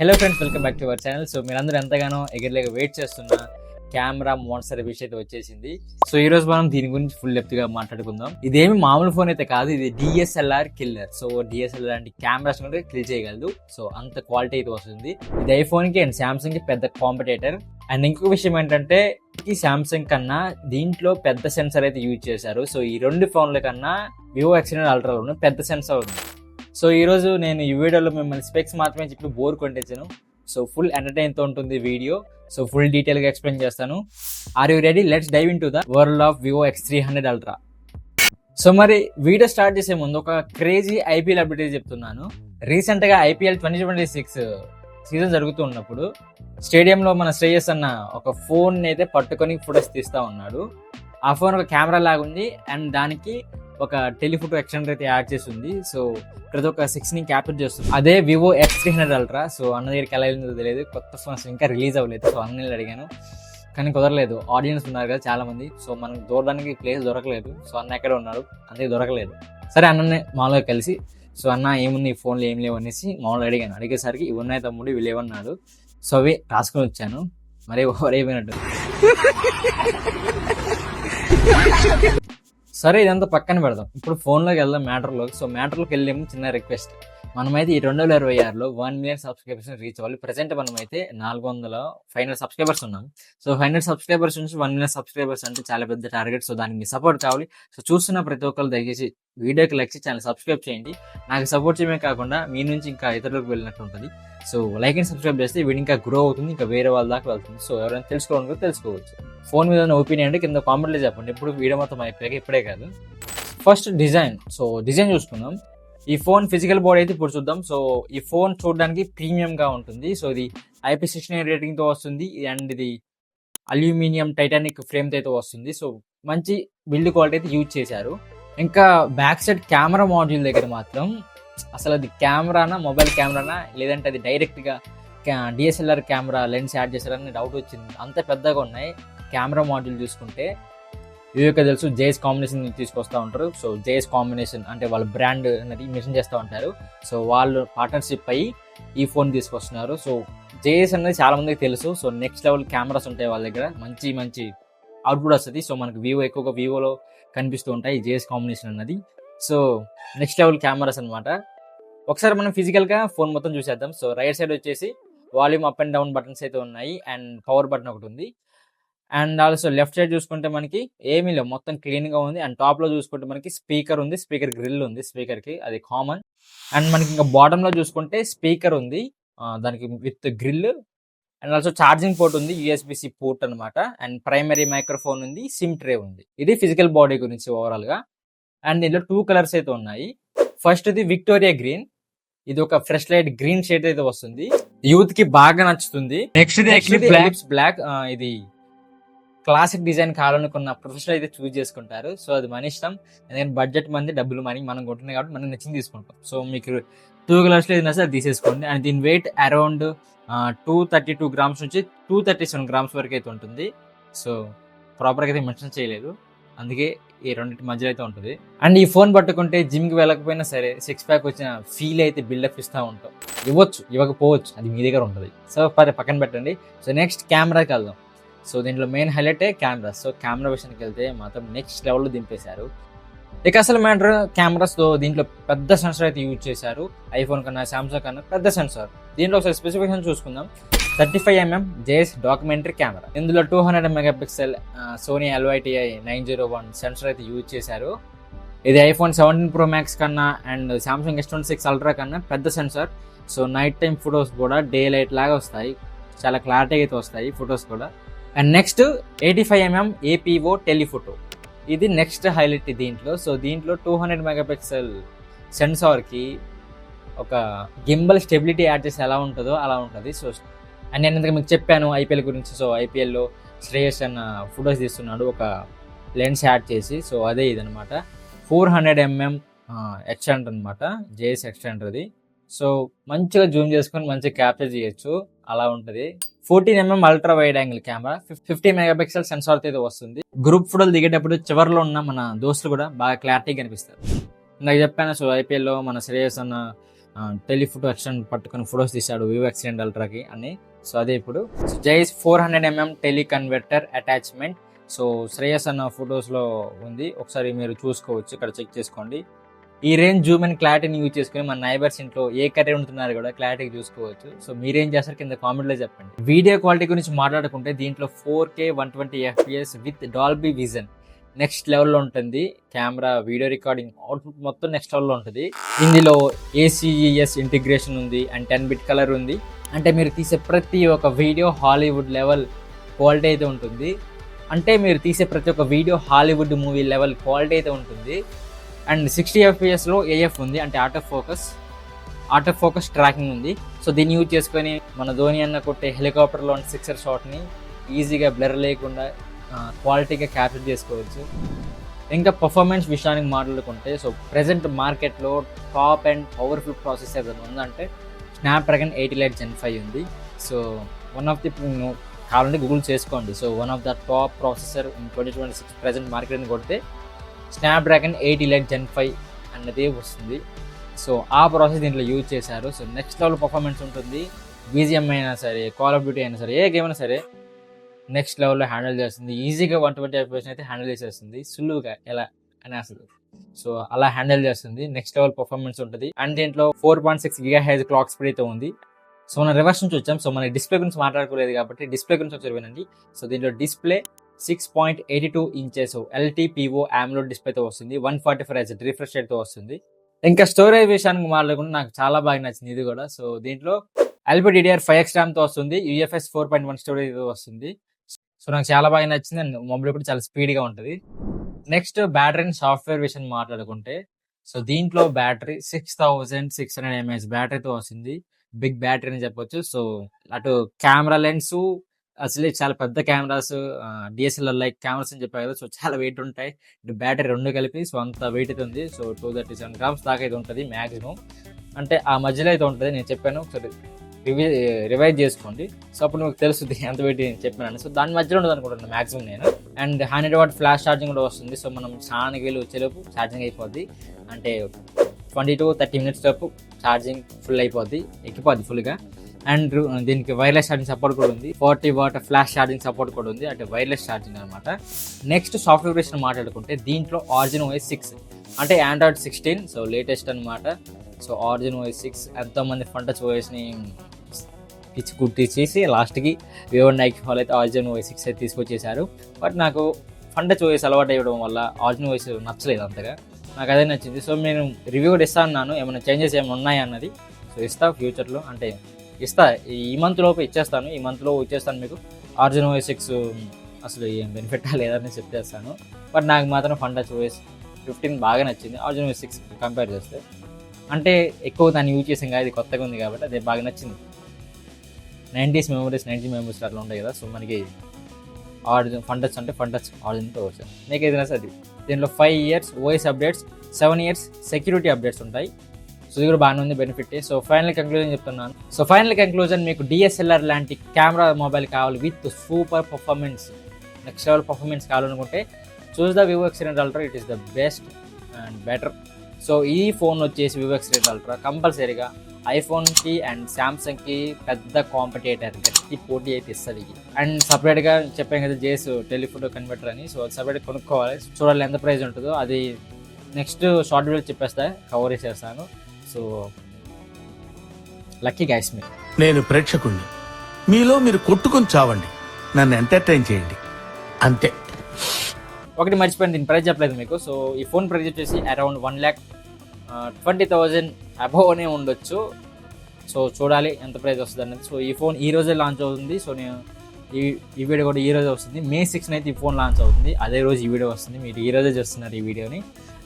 Hello friends, welcome back to our channel. So మీరందరూ ఎంతగానో ఎగర్లేక wait చేస్తున్న కెమెరా మాన్స్టర్ విష్ అయితే వచ్చేసింది. సో ఈ రోజు మనం దీని గురించి ఫుల్ డెప్త్ గా మాట్లాడుకుందాం. ఇదేమి మామూలు ఫోన్ అయితే కాదు, ఇది DSLR కిల్లర్. సో DSLR లాంటి కెమెరాస్ కూడా కిల్ చేయగలదు. సో అంత క్వాలిటీ అయితే వస్తుంది. ఇది ఐఫోన్ కి అండ్ సామ్సంగ్ కి పెద్ద కాంపిటేటర్. అండ్ ఇంకొక విషయం ఏంటంటే ఈ సామ్సంగ్ కన్నా దీంట్లో పెద్ద సెన్సార్ అయితే యూజ్ చేశారు. సో ఈ రెండు ఫోన్ల కన్నా వివో X9 అల్ట్రాలో పెద్ద సెన్సార్ ఉంది. సో ఈరోజు నేను ఈ వీడియోలో మిమ్మల్ని స్పెక్స్ మాత్రమే చెప్పి బోర్ కొట్టించాను. సో ఫుల్ ఎంటర్టైన్తో ఉంటుంది వీడియో. సో ఫుల్ డీటెయిల్గా ఎక్స్ప్లెయిన్ చేస్తాను. Are you ready? Let's dive into the world of Vivo X300 ultra. So మరి వీడియో స్టార్ట్ చేసే ముందు ఒక క్రేజీ IPL అప్డేట్ చెప్తున్నాను. రీసెంట్గా IPL 2026 సీజన్ జరుగుతూ ఉన్నప్పుడు స్టేడియంలో మన శ్రేయస్ అన్న ఒక ఫోన్ అయితే పట్టుకొని ఫొటోస్ తీస్తూ ఉన్నాడు. ఆ ఫోన్ ఒక కెమెరా లాగా ఉంది అండ్ దానికి ఒక టెలిఫోటో ఎక్స్టెండర్ అయితే యాడ్ చేసి ఉంది. సో ప్రతి ఒక్క 6ని క్యాప్చర్ చేస్తుంది. అదే వివో X300 అల్ట్రా. సో అన్న దగ్గరికి ఎలా వెళ్ళిందో తెలియదు, కొత్త ఫోన్స్ ఇంకా రిలీజ్ అవ్వలేదు. సో అన్నని అడిగాను కానీ కుదరలేదు. ఆడియన్స్ ఉన్నారు కదా చాలా మంది, సో మనకు దూరడానికి ప్లేస్ దొరకలేదు. సో అన్న ఎక్కడ ఉన్నాడు, అందుకే దొరకలేదు. సరే అన్నని మామూలుగా కలిసి, సో అన్న ఏముంది ఈ ఫోన్లు ఏం లేవు అనేసి మామూలుగా అడిగాను. అడిగేసరికి ఇవి ఉన్నాయి తమ్ముడు, ఇవి లేవన్నాడు. సో అవి రాసుకొని వచ్చాను. మరీ ఓవర్ అయిపోయినట్టు. సరే ఇదంతా పక్కన పెడదాం, ఇప్పుడు ఫోన్లోకి వెళ్దాం మ్యాటర్లోకి. సో మ్యాటర్లోకి వెళ్ళే ముందు చిన్న రిక్వెస్ట్. మనమైతే ఈ 2026లో 1 million సబ్స్క్రైబర్స్ రీచ్ అవ్వాలి. ప్రజెంట్ మనమైతే 500 సబ్స్క్రైబర్స్ ఉన్నాం. సో 500 సబ్స్క్రైబర్స్ నుంచి 1 million సబ్స్క్రైబర్స్ అంటే చాలా పెద్ద టార్గెట్. సో దానికి మీ సపోర్ట్ కావాలి. సో చూస్తున్న ప్రతి ఒక్కరు దయచేసి వీడియోకి లైక్ చేసి ఛానల్ సబ్స్క్రైబ్ చేయండి. నాకు సపోర్ట్ చేయడమే కాకుండా మీ నుంచి ఇంకా ఇతరులకు వెళ్ళినట్టు ఉంటుంది. సో లైక్ అండ్ సబ్స్క్రైబ్ చేస్తే వీడియో ఇంకా గ్రో అవుతుంది, ఇంకా వేరే వాళ్ళ దాకా వెళ్తుంది. సో ఎవరైనా తెలుసుకోవాలనుకో తెలుసుకోవచ్చు. ఫోన్ మీద ఒపీనియన్ అంటే కింద కామెంట్లో చెప్పండి. ఇప్పుడు వీడియో మొత్తం అయిపోయాక ఇప్పుడే కాదు. First design. సో డిజైన్ చూసుకుందాం. ఈ ఫోన్ ఫిజికల్ బాడీ అయితే ఇప్పుడు చూద్దాం. సో ఈ ఫోన్ చూడడానికి ప్రీమియంగా ఉంటుంది. సో ఇది IP69 రేటింగ్తో వస్తుంది అండ్ ఇది అల్యూమినియం టైటానిక్ ఫ్రేమ్తో అయితే వస్తుంది. సో మంచి బిల్డ్ క్వాలిటీ అయితే యూజ్ చేశారు. ఇంకా బ్యాక్ సైడ్ కెమెరా మాడ్యూల్ దగ్గర మాత్రం అసలు అది కెమెరానా మొబైల్ కెమెరానా లేదంటే అది డైరెక్ట్గా DSLR కెమెరా లెన్స్ యాడ్ చేశారని డౌట్ వచ్చింది. అంత పెద్దగా ఉన్నాయి. కెమెరా మాడ్యూల్ చూసుకుంటే ఇవే తెలుసు, జేఎస్ కాంబినేషన్ తీసుకొస్తూ ఉంటారు. సో జేఎస్ కాంబినేషన్ అంటే వాళ్ళ బ్రాండ్ అనేది మెన్షన్ చేస్తూ ఉంటారు. సో వాళ్ళు పార్ట్నర్షిప్ అయ్యి ఈ ఫోన్ తీసుకొస్తున్నారు. సో జేఎస్ అనేది చాలా మందికి తెలుసు. సో నెక్స్ట్ లెవెల్ కెమెరాస్ ఉంటాయి వాళ్ళ దగ్గర, మంచి మంచి అవుట్పుట్ వస్తుంది. సో మనకు ఎక్కువగా వివోలో కనిపిస్తూ ఉంటాయి జేఎస్ కాంబినేషన్ అన్నది. సో నెక్స్ట్ లెవెల్ కెమెరాస్ అనమాట. ఒకసారి మనం ఫిజికల్గా ఫోన్ మొత్తం చూసేద్దాం. సో రైట్ సైడ్ వచ్చేసి volume up and down buttons అయితే ఉన్నాయి అండ్ పవర్ బటన్ ఒకటి ఉంది. అండ్ ఆల్సో లెఫ్ట్ సైడ్ చూసుకుంటే మనకి ఏమీ లేవు, మొత్తం క్లీన్గా ఉంది. అండ్ టాప్లో చూసుకుంటే మనకి స్పీకర్ ఉంది, స్పీకర్ గ్రిల్ ఉంది స్పీకర్కి, అది కామన్. అండ్ మనకి ఇంకా బాటంలో చూసుకుంటే స్పీకర్ ఉంది దానికి with grill. And also charging port ఉంది, USB-C పోర్ట్ అనమాట. అండ్ ప్రైమరీ మైక్రోఫోన్ ఉంది, సిమ్ ట్రే ఉంది. ఇది ఫిజికల్ బాడీ గురించి ఓవరాల్గా. అండ్ దీంట్లో 2 కలర్స్ అయితే ఉన్నాయి. ఫస్ట్ ఇది విక్టోరియా గ్రీన్, ఇది ఒక ఫ్రెష్ లైట్ గ్రీన్ షేడ్ అయితే వస్తుంది, యూత్ కి బాగా నచ్చుతుంది. నెక్స్ట్ బ్లాక్, ఇది క్లాసిక్ డిజైన్ కావాలనుకున్న ప్రొఫెషనల్ అయితే చూస్ చేసుకుంటారు. సో అది మన ఇష్టం, ఎందుకంటే బడ్జెట్ మంది డబ్బులు మనం కొంటున్నాయి కాబట్టి మనం నచ్చింది తీసుకుంటాం. సో మీకు 2 కలర్స్ లో ఏదైనా సరే తీసేసుకోండి. అండ్ దీని వెయిట్ అరౌండ్ 232 grams నుంచి 237 grams వరకు అయితే ఉంటుంది. సో ప్రాపర్గా అయితే మెన్షన్ చేయలేదు, అందుకే ఈ రెండింటి మధ్యలో అయితే ఉంటుంది. అండ్ ఈ ఫోన్ పట్టుకుంటే జిమ్కి వెళ్ళకపోయినా సరే 6 pack వచ్చిన ఫీల్ అయితే బిల్డప్ ఇస్తూ ఉంటాం. ఇవ్వచ్చు ఇవ్వకపోవచ్చు, అది మీ దగ్గర ఉంటుంది. సో పక్కన పెట్టండి. సో నెక్స్ట్ కెమెరాకి వెళ్దాం. సో దీంట్లో మెయిన్ హైలైటే కెమెరా. సో కెమెరా విషయానికి వెళ్తే మాత్రం నెక్స్ట్ లెవెల్లో దింపేశారు. ఇక అసలు మ్యాటర్ కెమెరాస్తో దీంట్లో పెద్ద సెన్సార్ అయితే యూజ్ చేశారు. ఐఫోన్ కన్నా సామ్సంగ్ కన్నా పెద్ద సెన్సార్. దీంట్లో ఒకసారి స్పెసిఫికేషన్ చూసుకుందాం. 35mm JS documentary camera. ఇందులో 200 మెగాపిక్సెల్ సోనీ LYTI 901 సెన్సార్ అయితే యూజ్ చేశారు. ఇది ఐఫోన్ 17 Pro Max కన్నా అండ్ సామ్సంగ్ S26 అల్ట్రా కన్నా పెద్ద sensor. So night time photos కూడా డే లైట్ లాగా వస్తాయి, చాలా క్లారిటీ అయితే వస్తాయి ఫొటోస్ కూడా. And next 85mm APO telephoto, ఇది నెక్స్ట్ హైలైట్ దీంట్లో. సో దీంట్లో 200 మెగాపిక్సెల్ సెన్సార్కి ఒక గింబల్ స్టెబిలిటీ యాడ్ చేసి ఎలా ఉంటుందో అలా ఉంటుంది. సో అండ్ నేను ఇంతకు మీకు చెప్పాను IPL గురించి. సో IPLలో శ్రేయస్ అన్న ఫొటోస్ తీస్తున్నాడు ఒక లెన్స్ యాడ్ చేసి. సో అదే ఇదనమాట, 400mm ఎక్స్టెండర్ అనమాట, జేఎస్ ఎక్స్టెండర్ది. సో మంచిగా జూమ్ చేసుకొని మంచిగా క్యాప్చర్ చేయొచ్చు, అలా ఉంటుంది. 14mm ultra wide angle camera, 50 megapixel sensor అయితే వస్తుంది. గ్రూప్ ఫోటోలు దిగేటప్పుడు చివరిలో ఉన్న మన దోస్తులు కూడా బాగా క్లారిటీగా కనిపిస్తారు. ఇందాక చెప్పాను. సో IPLలో మన శ్రేయస్ అన్న టెలిఫోటో ఎక్స్టెండ్ పట్టుకొని ఫొటోస్ తీశాడు వివో ఎక్స్టెండ్ అల్ట్రాకి అని. సో అదే ఇప్పుడు జైస్ 400mm tele converter attachment. So Shreyas అన్న ఫొటోస్లో ఉంది, ఒకసారి మీరు చూసుకోవచ్చు, ఇక్కడ చెక్ చేసుకోండి. ఈ రేంజ్ జూమ్ అండ్ క్లారిటీని యూజ్ చేసుకుని మన నైబర్స్ ఇంట్లో ఏ కర్రీ ఉంటున్నారు కూడా క్లారిటీ చూసుకోవచ్చు. సో మీరేం చేస్తారు కింద కామెంట్లో చెప్పండి. వీడియో క్వాలిటీ గురించి మాట్లాడుకుంటే దీంట్లో 4K 120fps with Dolby vision next లెవెల్లో ఉంటుంది. కెమెరా వీడియో రికార్డింగ్ అవుట్పుట్ మొత్తం నెక్స్ట్ లెవెల్లో ఉంటుంది. ఇందులో ACES ఇంటిగ్రేషన్ ఉంది అండ్ 10-bit కలర్ ఉంది. అంటే మీరు తీసే ప్రతి ఒక్క వీడియో హాలీవుడ్ లెవెల్ క్వాలిటీ అయితే ఉంటుంది. అంటే మీరు తీసే ప్రతి ఒక్క video Hollywood movie level quality అయితే ఉంటుంది. అండ్ 60fpsలో AF ఉంది, అంటే ఆటో ఫోకస్ ట్రాకింగ్ ఉంది. సో దీన్ని యూజ్ చేసుకొని మన ధోని అన్న కొట్టే హెలికాప్టర్లో 6er షాట్ని ఈజీగా బ్లర్ లేకుండా క్వాలిటీగా క్యాప్చర్ చేసుకోవచ్చు. ఇంకా పర్ఫార్మెన్స్ విషయానికి మాట్లాడుకుంటే సో ప్రెజెంట్ మార్కెట్లో టాప్ అండ్ పవర్ఫుల్ ప్రాసెసర్ ఉందంటే స్నాప్డ్రాగన్ 8 Elite Gen 5 ఉంది. సో వన్ ఆఫ్ ది కావాలంటే గూగుల్ చేసుకోండి. So one of the top processor in 2026 present మార్కెట్ని కొడితే స్నాప్డ్రాగన్ 8 Elite Gen 5 అన్నదే వస్తుంది. సో ఆ ప్రాసెస్ దీంట్లో యూజ్ చేశారు. సో నెక్స్ట్ లెవెల్ పర్ఫార్మెన్స్ ఉంటుంది. BGM అయినా సరే, కాల్ ఆఫ్ డ్యూటీ అయినా సరే, ఏ గేమ్ అయినా సరే నెక్స్ట్ లెవెల్లో హ్యాండిల్ చేస్తుంది. ఈజీగా 120fps అయితే హ్యాండిల్ చేసేస్తుంది సులువుగా, ఎలా అని అసలు. సో అలా హ్యాండిల్ చేస్తుంది. నెక్స్ట్ లెవెల్ పర్ఫార్మెన్స్ ఉంటుంది. అండ్ దీంట్లో 4.6 GHz క్లాక్ స్పీడ్ అయితే ఉంది. సో మనం రివర్స్ నుంచి వచ్చాం. సో మన డిస్ప్లే గురించి మాట్లాడుకోలేదు కాబట్టి డిస్ప్లే గురించి ఒకసారి వినండి. సో దీంట్లో డిస్ప్లే 6.82 ఇంచెస్ LTPO AMOLED డిస్ప్లేతో వస్తుంది. 144Hz రిఫ్రెష్ రేట్తో వస్తుంది. ఇంకా స్టోరేజ్ విషయానికి మాట్లాడుకుంటే నాకు చాలా బాగా నచ్చింది ఇది కూడా. సో దీంట్లో LPDDR5X ర్యామ్తో వస్తుంది. UFS 4.1 స్టోరేజ్తో వస్తుంది. సో నాకు చాలా బాగా నచ్చింది. అండ్ మొబైల్ కూడా చాలా స్పీడ్గా ఉంటుంది. నెక్స్ట్ బ్యాటరీ అండ్ సాఫ్ట్వేర్ విషయం మాట్లాడుకుంటే సో దీంట్లో బ్యాటరీ 6600 mAh బ్యాటరీతో వస్తుంది. బిగ్ బ్యాటరీ అని చెప్పొచ్చు. సో అటు కెమెరా లెన్స్ అసలే చాలా పెద్ద కెమెరాస్, DSLR లైక్ కెమెరాస్ అని చెప్పారు కదా. సో చాలా వెయిట్ ఉంటాయి. బ్యాటరీ రెండు కలిపి సో అంత వెయిట్ అయితే ఉంది. సో 237 grams దాకా అయితే ఉంటుంది మ్యాక్సిమం. అంటే ఆ మధ్యలో అయితే ఉంటుంది. నేను చెప్పాను, ఒకసారి రివైజ్ చేసుకోండి. సో అప్పుడు మీకు తెలుస్తుంది ఎంత వెయిట్ చెప్పాను. సో దాని మధ్యలో ఉండదు అనుకుంటున్నాను మ్యాక్సిమం నేను. అండ్ 100 watt ఫ్లాష్ ఛార్జింగ్ కూడా వస్తుంది. సో మనం స్నానానికి వెళ్ళి వచ్చేలోపు ఛార్జింగ్ అయిపోద్ది. అంటే 20 to 30 minutes లోపు ఛార్జింగ్ ఫుల్ అయిపోద్ది, ఎక్కిపోద్ది ఫుల్గా. అండ్ దీనికి వైర్లెస్ ఛార్జింగ్ సపోర్ట్ కూడా ఉంది. 40 watt ఫ్లాష్ ఛార్జింగ్ సపోర్ట్ కూడా ఉంది, అంటే వైర్లెస్ ఛార్జింగ్ అనమాట. నెక్స్ట్ సాఫ్ట్వేర్ విషయం మాట్లాడుకుంటే దీంట్లో Origin OS 6 అంటే Android 16 సో లేటెస్ట్ అనమాట. సో Origin OS 6 ఎంతోమంది ఫన్ టచ్ OSని పిచ్చి కుట్టించేసి లాస్ట్కి వివో నైక్ వాళ్ళు అయితే Origin OS 6 అయితే తీసుకొచ్చేసారు. బట్ నాకు ఫన్ టచ్ OS అలవాటు అయ్యడం వల్ల Origin OS నచ్చలేదు అంతగా, నాకు అదే నచ్చింది. సో నేను రివ్యూ కూడా ఇస్తాను, ఏమైనా చేంజెస్ ఏమైనా ఉన్నాయా అన్నది. సో ఇస్తా ఫ్యూచర్లో, అంటే ఇస్తా ఈ మంత్ లోపు ఇచ్చేస్తాను. ఈ మంత్లో ఇచ్చేస్తాను మీకు Origin OS 6 అసలు ఏం బెనిఫిట్ లేదని చెప్పేస్తాను. బట్ నాకు మాత్రం ఫన్ టచ్ OS 15 బాగా నచ్చింది Origin OS 6 కంపేర్ చేస్తే. అంటే ఎక్కువ దాన్ని యూజ్ చేసాం కదా, ఇది కొత్తగా ఉంది కాబట్టి అదే బాగా నచ్చింది. 90s మెమరీస్ 90 మెమరీస్ అట్లా ఉంటాయి కదా. సో మనకి ఫన్ టచ్ అంటే ఫన్ టచ్ Originతో వచ్చాను. మీకు ఏదైనా సరే దీంట్లో 5 years OS updates, 7 years security updates ఉంటాయి. సో ఇది కూడా బాగానే ఉంది బెనిఫిట్. సో ఫైనల్ కంక్లూజన్ చెప్తున్నాను. సో ఫైనల్ కంక్లూజన్, మీకు DSLR లాంటి కెమెరా మొబైల్ కావాలి with super performance, next level performance కావాలనుకుంటే choose the Vivo X9 Ultra. It is the best and better. So ఈ ఫోన్ వచ్చేసి వివో X9 Ultra కంపల్సరీగా ఐఫోన్కి and శాంసంగ్కి పెద్ద competitor, గట్టి పోటీ అయితే ఇస్తుంది. అండ్ సపరేట్గా చెప్పాను కదా జేస్ టెలిఫోటో కన్వర్టర్ అని. సో సపరేట్గా కొనుక్కోవాలి, చూడాలి ఎంత ప్రైస్ ఉంటుందో. అది నెక్స్ట్ షార్ట్ వీడియో చెప్పేస్తా, కవర్ చేసేస్తాను. సో లక్కీ గైస్ మీ. నేను ప్రేక్షకుణ్ణి, మీలో మీరు కొట్టుకొని చావండి, నన్ను ఎంటర్టైన్ చేయండి అంతే. ఒకటి మర్చిపోయింది, దీని ప్రైస్ చెప్పలేదు మీకు. సో ఈ ఫోన్ ప్రైస్ వచ్చేసి అరౌండ్ 1,20,000 అబోవ్నే ఉండొచ్చు. సో చూడాలి ఎంత ప్రైస్ వస్తుంది అనేది. సో ఈ ఫోన్ ఈ రోజే లాంచ్ అవుతుంది. సో నేను ఈ వీడియో కూడా ఈ రోజే వస్తుంది. May 6th అయితే ఈ ఫోన్ లాంచ్ అవుతుంది. అదే రోజు ఈ వీడియో వస్తుంది. మీరు ఈ రోజే చూస్తున్నారు ఈ వీడియోని.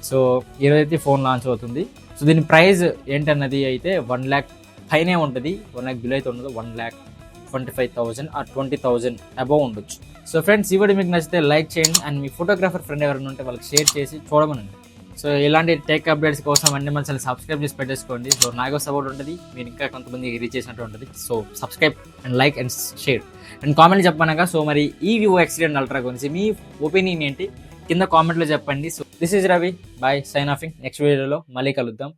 సో ఈ రోజు అయితే ఫోన్ లాంచ్ అవుతుంది. సో దీని ప్రైస్ ఏంటన్నది అయితే 1 lakh పైనే ఉంటుంది. 1 lakh బిలో అయితే ఉండదు. 1,25,000 or 20,000 అబోవ్ ఉండొచ్చు. సో ఫ్రెండ్స్, ఈ వీడియో మీకు నచ్చితే లైక్ చేయండి. అండ్ మీ ఫోటోగ్రాఫర్ ఫ్రెండ్ ఎవరైనా ఉంటే వాళ్ళకి షేర్ చేసి చూడమనండి. సో ఇలాంటి టెక్ అప్డేట్స్ కోసం అన్ని మంచి సబ్స్క్రైబ్ చేసి పెట్టేసుకోండి. సో నాకు సపోర్ట్ ఉంటుంది, మీరు ఇంకా కొంతమంది రీచ్ చేసినట్టు ఉంటుంది. So subscribe and like and share and comment చెప్పనగా. సో మరి ఈ వివో X9 Ultra గురించి మీ ఒపీనియన్ ఏంటి కింద కామెంట్లో చెప్పండి. So this is Ravi, bye, sign offing. Next వీడియోలో మళ్ళీ కలుద్దాం.